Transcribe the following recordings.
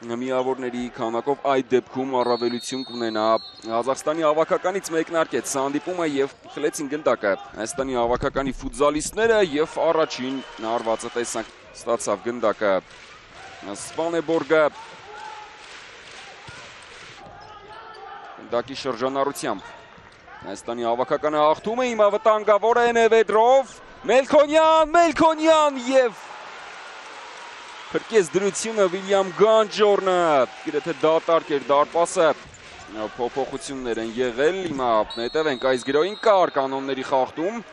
միավորների քանակով այդ դեպքում առավելություն կունենա Ղազախստանի հավաքականից մեկնարկեց հանդիպումը եւ խլեցին գնդակը Հայաստանի հավաքականի ֆուտզալիստները եւ առաջին նարվածը տեսանք ստացավ գնդակը Սպանեբորգը գնդակի շրջանառությամբ Հայաստանի հավաքականը հաղթում է հիմա վտանգավոր է Նևեդրով Մելքոնյան եւ Փրկեց դրությունը Վիլյամ Գանջորնը, գրեթե դատարկ էր դարպասը, փոփոխություններ են եղել, հիմա հետևենք այս գրոյին կար կանոնների խախտում,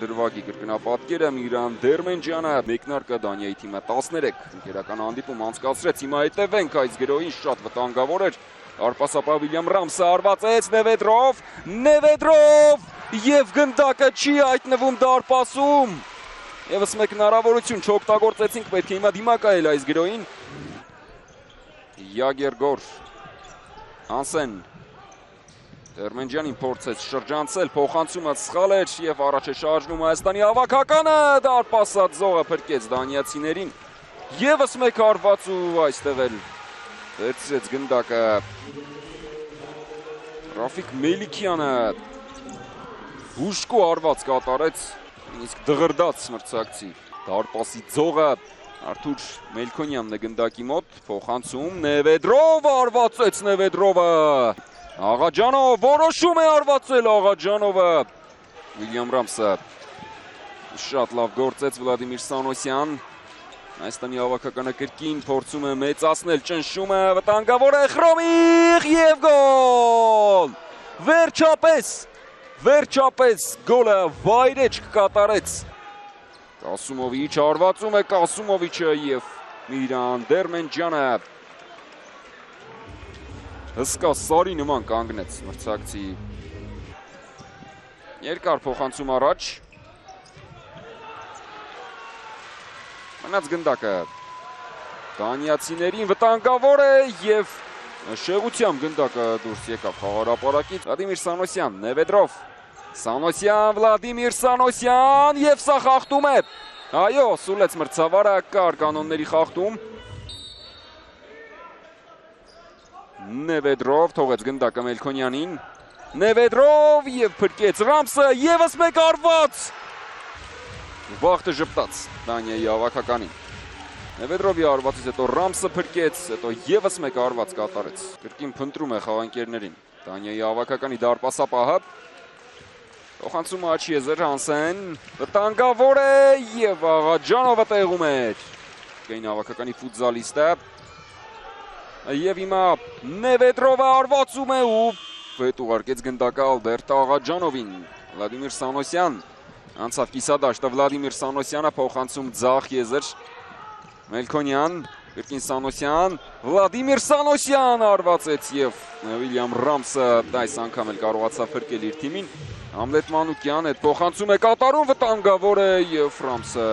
դրվագի կրկնապատկերը Միրան Դերմենջյանը, մեկնարկը Դանիայի թիմը 13 ընկերական հանդիպում անցկացրեց, հիմա հետևենք այս գրոյին շատ վտանգավոր էր, դարպասապահ Վիլյամ Ռամսը արվածեց Նևեդրով եւ գնդակը չի հայտնվում դարպասում Եվս մեկ հնարավորություն չօգտագործեցինք, պետք է հիմա դիմակայել այս գրոյին Յագերգոր Հանսեն Դերմենջյանին փորձեց շրջանցել, փոխանցումը սխալ էր եւ առաջ է շարժվում Հայաստանի հավաքականը, դարպասած զողը փրկեց դանիացիներին Եվս մեկ հարված ու այստեղ էլ վերցրեց գնդակը Ռաֆիկ Մելիքյանը հուշկու հարված կատարեց Իսկ դղրդաց մրցակցի դարպասի ձողը Արթուր Մելքոնյանն է գնդակի մոտ փոխանցում Նևեդրով արվածեց Նևեդրովը Աղաջանով որոշում է արվածել Աղաջանովը Վիլյամ Ռամսը շատ լավ գործեց Վլադիմիր Սանոսյան Հայաստանի հավաքականը կրկին փորձում է մեծացնել ճնշումը վտանգավոր է Խրոմիղ եւ գոլ Վերջապես գոլը վայրեջ կկատարեց Կասումովիչ հարվածում է Կասումովիչը եւ Միրան Դերմենջյանը հսկա սարի նման կանգնեց մրցակցի երկար փոխանցում առաջ մնաց գնդակը դանիացիներին վտանգավոր է եւ շեղությամբ գնդակը դուրս եկավ խաղարապարակից Վլադիմիր Սանոսյան, Նևեդրով Սանոսյան, Վլադիմիր Սանոսյան եւ սա խախտում է Այո, սուլեց մրցավարը կար կանոնների խախտում Նևեդրով թողեց գնդակը Մելքոնյանին Նևեդրով եւ փրկեց Ռամսը եւս մեկ արված Վախտը ժպտաց Դանիայի հավաքականին Նևեդրովի արվածից հետո Ռամսը փրկեց, հետո եւս մեկ արված կատարեց։ Կրկին փնտրում է խաղանկերներին։ Դանիայի հավաքականի դարպասապահը Փոխանցումը աչի եզր Հանսեն, վտանգավոր է եւ Աղաջանովը տեղում էր։ Կային հավաքականի ֆուտզալիստը եւ հիմա Նևեդրովը արվածում է ու վետ ուղարկեց գնդակը Ալբերտ Աղաջանովին։ Վլադիմիր Սանոսյան անցավ կիսադաշտը Վլադիմիր Սանոսյանը փոխանցում ձախ եզր Մելքոնյան, կրկին Սանոսյան, Վլադիմիր Սանոսյան արվածեց եւ Վիլյամ Ռամսը այս անգամ էլ կարողացավ փրկել իր թիմին։ Համլետ Մանուկյան այդ փոխանցում է կատարում վտանգավոր է եւ Ռամսը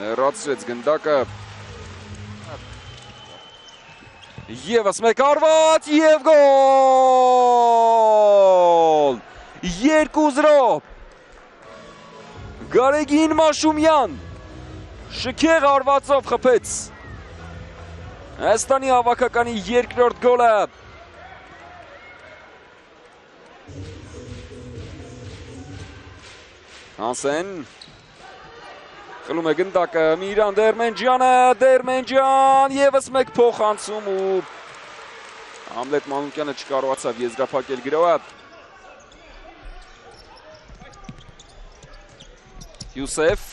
հեռացրեց գնդակը։ Եվս մեկ արված եւ գոլ! 2-0 Գարեգին Մաշումյան շքեղ արվածով խփեց Հայաստանի հավաքականի երկրորդ գոլը Հանսեն խլում է գնդակը Միրան Դերմենջյանը Դերմենջյան եւս մեկ փոխանցում ու Համլետ Մանուկյանը չկարողացավ եզրափակել գրոհը Հյուսեֆ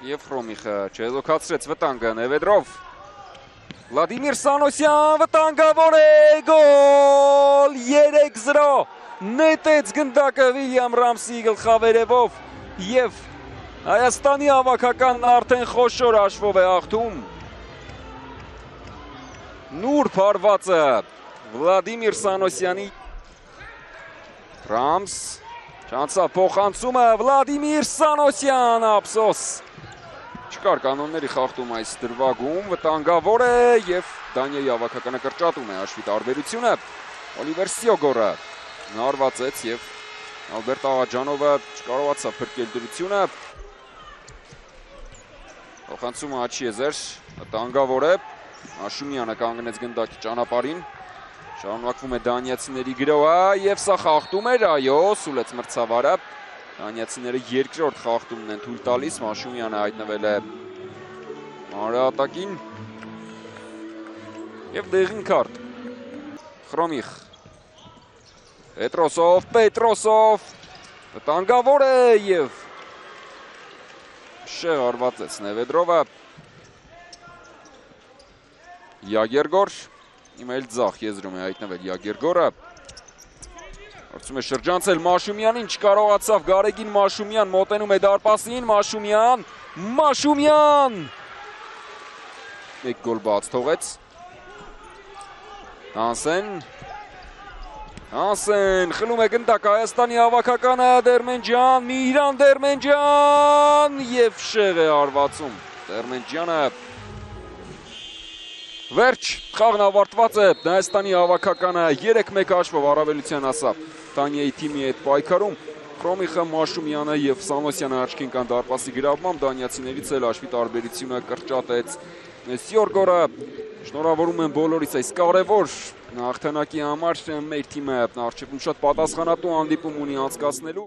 Եվ Խրոմիխը չեզոքացրեց վտանգը Նևեդրով Վլադիմիր Սանոսյան վտանգավոր է գոլ 3-0 նետեց գնդակը Վիլյամ Ռամսի գլխավերևով եւ Հայաստանի հավաքականն արդեն խոշոր հաշվով է հաղթում Նուրբ հարվածը Վլադիմիր Սանոսյանի Ռամս չանցավ փոխանցումը Վլադիմիր Սանոսյան ափսոս Չկար կանոնների խախտում այս դրվագում, վտանգավոր է եւ Դանիայի հավաքականը կրճատում է հաշվի տարբերությունը։ Օլիվեր Սիոգորը նարվածեց եւ Ալբերտ Աղաջանովը չկարողացավ փրկել դրությունը։ Փոխանցումը Աչիեզեր, տանգավոր է, Մաշումյանը կանգնեց գնդակի ճանապարհին, շարունակվում է դանիացիների գրոհը եւ սա խախտում էր, այո, սուլեց մրցավարը, դանիացիները երկրորդ խախտումն են թույլ տալիս, Մաշումյանը հայտնվել է մանրահատակին եւ դեղին քարտ, Խրոմիխ, Պետրոսով, տանգավոր է եւ շեղ արվածեց Նևեդրովը, Յագերգոր, իմ էլ ձախ եզրում է հայտնվել Յագերգորը, Արձում է շրջանցել Մաշումյանին, չկարողացավ Գարեգին Մաշումյան, մոտենում է դարպասին, Մաշումյան, մեկ գոլ բաց թողեց, Հանսեն, խլում է գնդակ Հայաստանի հավաքականը, Միրան Դերմենջյան և շեղ է արվածում, Դերմենջյանը, վերջ, խաղն ավարտված է, Հայաստանի հավաքականը 3-1 հաշվով առավելության հասավ Տանիայի թիմի հետ պայքարում, Խրոմիխը, Մաշումյանը և Սանոսյանը աչքին կան դարպասի գրավմամբ, դանիացիներից էլ հաշվի տարբերությունը կրճատեց Սյորգորը, շնորհավորում եմ բոլորից այս կարևոր հաղթանակի համար, մեր թիմը առջևում շատ պատասխանատու հանդիպում ունի անցկացնելու